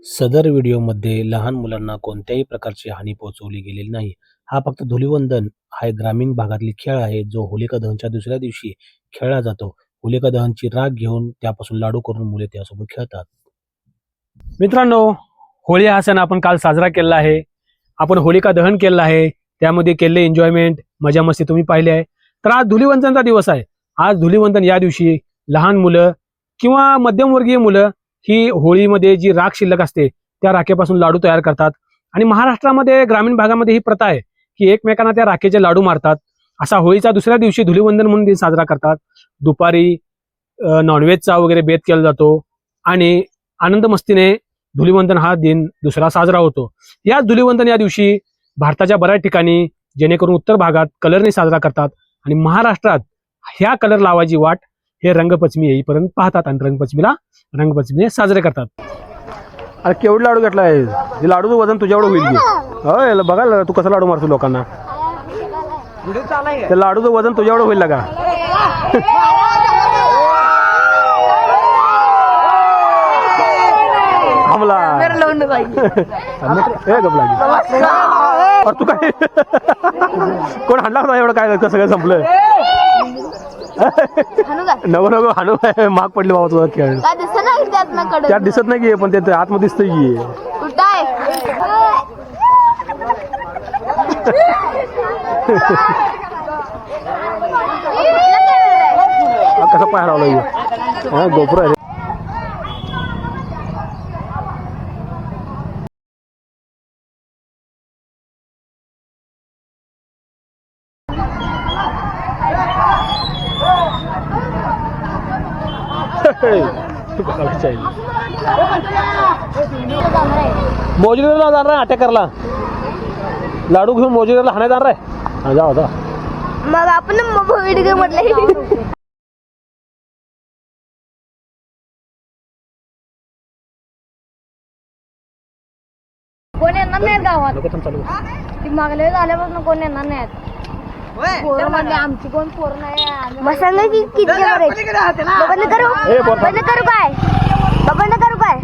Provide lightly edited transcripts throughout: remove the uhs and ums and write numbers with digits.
सदर व्हिडिओमध्ये लहान मुलांना कोणत्याही प्रकारची हानी पोहोचवली गेलेली नाही. हा फक्त धुलीवंदन हा एक ग्रामीण भागातील खेळ आहे, जो होलिका दहनच्या दुसऱ्या दिवशी खेळला जातो. होलिका दहनची राख घेऊन त्यापासून लाडू करून मुले त्यासोबत खेळतात. मित्रांनो, होळी हा सण आपण काल साजरा केला आहे. आपण होलिका दहन केलं आहे. त्यामध्ये केलेले एन्जॉयमेंट, मजा मस्ती तुम्ही पाहिली आहे. तर आज धुलीवंदनचा दिवस आहे. आज धुलीवंदन या दिवशी लहान मुलं किंवा मध्यमवर्गीय मुलं ही होळीमध्ये जी राख शिल्लक असते त्या राखेपासून लाडू तयार करतात. आणि महाराष्ट्रामध्ये ग्रामीण भागामध्ये ही प्रथा आहे की एकमेकांना त्या राखेचे लाडू मारतात. असा होळीचा दुसऱ्या दिवशी धुलीवंदन म्हणून दिन साजरा करतात. दुपारी नॉनव्हेजचा वगैरे बेत केला जातो आणि आनंद मस्तीने धुलीवंदन हा दिन दुसरा साजरा होतो. या धुलीवंदन या दिवशी भारताच्या बऱ्याच ठिकाणी जेणेकरून उत्तर भागात कलरने साजरा करतात आणि महाराष्ट्रात ह्या कलर लावायची वाट हे रंगपंचमी येईपर्यंत पाहतात आणि रंगपंचमी साजरे करतात. अरे केवढे लाडू घेतला आहे? लाडूचं वजन तुझ्यावर होईल की? होय, बघा तू कसं लाडू मारतो लोकांना. ते लाडूचं वजन तुझ्यावर होईल का? तू काय कोण हाणला होता एवढं? काय कसं काय संपलं? नको हाणू, माग पडली बाबा तुझा खेळ. त्यात दिसत नाही की, पण ते आतमध्ये दिसतंय की. कसं पाय लावलं गोपुर आहे. मोजरीला जाणार आहे अटॅक करला. लाडू घेऊन मोजरीला हाणे जाणार आहे. जा होता मग आपण व्हिडिओ म्हटलं कोण येणार नाहीत गावात. ती मागले झाल्यापासून कोण येणार नाहीत. आमची कोण पोरं नाही. मसाला किती बंद करू काय? बंद करू काय?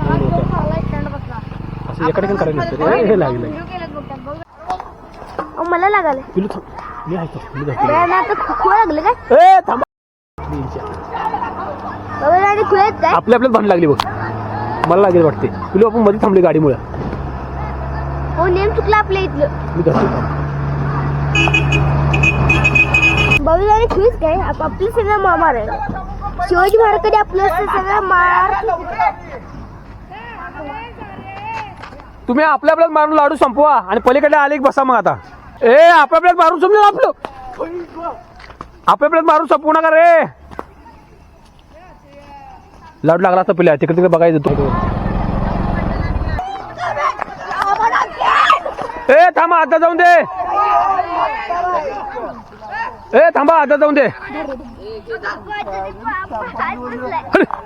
मला लागाल खूप लागलं काय? आपल्या आपल्यात भांड लागली बघ. मला लागेल वाटते. तुला आपण मध्ये थांबली गाडीमुळे. हो, नेम चुकला आपल्या इथलं. बाबूला खुश काय? आपलं सगळं मार आहे. शिवाजी महाराज आपलं सगळं मार. तुम्ही आपल्या आपल्यात मारून लाडू संपवा आणि पलीकडे आले की बसा. मग आता आपल्या मारून समजा. आपल्या मारून संपवू नका रे. लाडू लागला असता पहिले तिकडे बघायचं. तो थांबा, आता जाऊन दे. थांबा, आता जाऊन दे.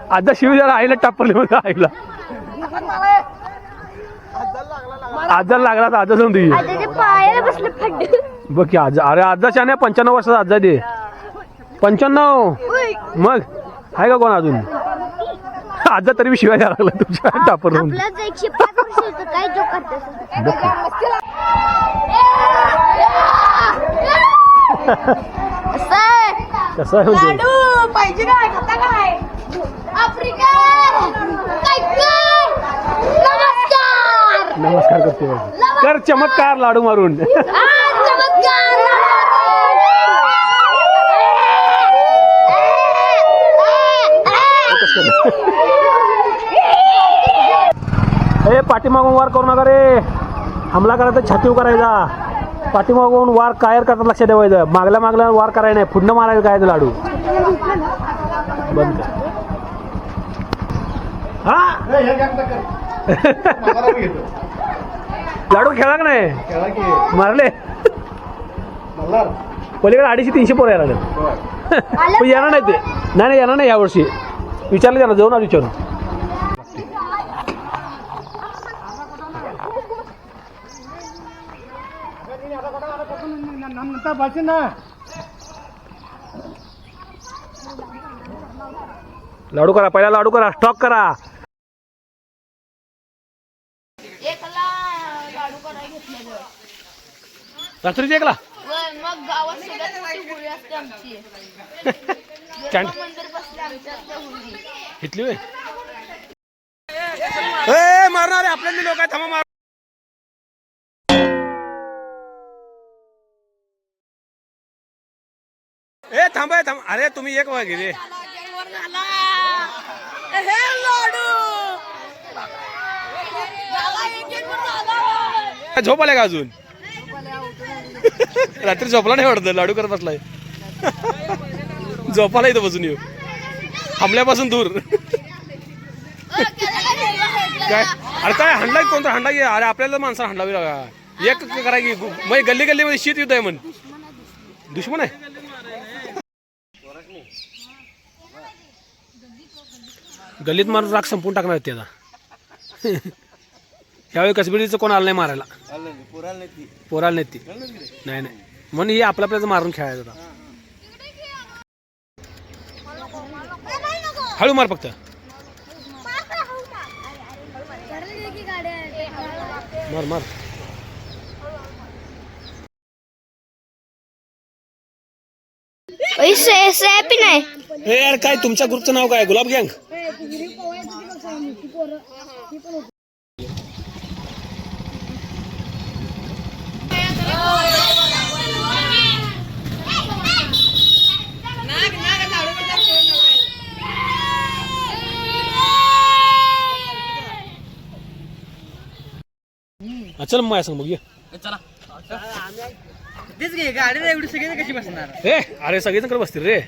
आता शिव जरा आईला टापरले मग आईला. आजार लागला तर आजा जाऊन दे. बघ की आज. अरे आजाच्या नाही 95 वर्षाचा आजा दे. 95 मग आहे का कोण अजून? आजा तरी मी शिवाय द्यायला लागला तुमच्या टापर. कसं पाहिजे काय? खाता काय? नमस्कार करते. कर चमत्कार लाडू मारून. पाठीमागून वार करू नका रे. हमला करायचा छातीव करायचा. पाठीमागून वार कायर करतात लक्षात ठेवायचं. मागल्या वार करायला नाही. पुढनं मारायचं काय लाडू बंद. लाडू खेळा का नाही? मारले पलीकडे 250-300 पोरं यायला येणार नाही. ते नाही येणार नाही यावर्षी. विचारलं त्यांना, जाऊन विचारून. लाडू करा, पहिला लाडू करा, स्टॉक करा. रात्रीची एकला मग गावात सगळ्यात मोठी होळी असते आमची. मंदिर बसले आमच्या होळी. घेतली होय ए मारणार आपल्याला लोक आहे थांबा मार ए थांबा थांबा अरे तुम्ही एक वागे रे झोप आले का अजून रात्री झोपला नाही वाटत लाडू करत बसलाय झोपाला इथं बसून येऊ थांबल्यापासून दूर काय अरे काय हांडला कोणता हांडा घे अरे आपल्याला माणसं हांडावी लागा एक करा की मग गल्ली गल्लीमध्ये शीत युद्ध आहे म्हण दुश्मन आहे गल्लीत मारून राग संपून टाकणार त्याचा यावेळी कसबीडीचं कोण आलं नाही मारायला पोराला नाही ती नाही नाही म्हणून हे आपल्या आपल्याला मारून खेळायचं होता हळू मार फक्त मार मार नाही ए यार काय तुमच्या ग्रुपचं नाव काय गुलाब गँग चल मग माझ्या सांग बघ चला तेच घे गाडी एवढी सगळी कशी बसणार ए अरे सगळेजण बसतील रे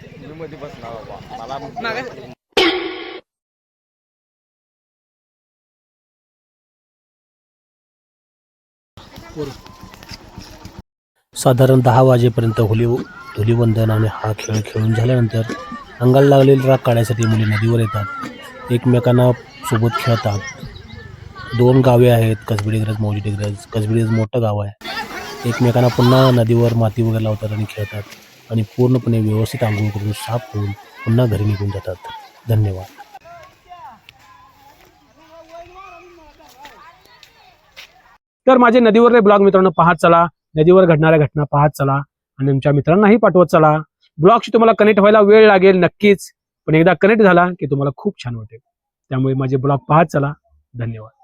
साधारण 10 वाजेपर्यंत धुलीवंदन आणि हा खेळ खेळून झाल्यानंतर अंगाला लागलेली राग काढण्यासाठी मुली नदीवर येतात एकमेकांना सोबत खेळतात 2 गावे आहेत कसबीडिग्रज मौजी डिग्रज कसबीडिग्रज मोठं गाव आहे एकमेकांना पुन्हा नदीवर माती वगैरे लावतात आणि खेळतात आणि पूर्णपणे व्यवस्थित आंघोळ करून साफ होऊन पुन्हा घरी निघून जातात धन्यवाद तर माझे नदीवरले ब्लॉग मित्रांनो पाहत चला नदीवर घडणाऱ्या घटना पाहत चला आणि तुमच्या मित्रांनाही पाठवत चला ब्लॉगशी तुम्हाला कनेक्ट व्हायला वेळ लागेल नक्कीच पण एकदा कनेक्ट झाला की तुम्हाला खूप छान वाटेल त्यामुळे माझे ब्लॉग पाहत चला धन्यवाद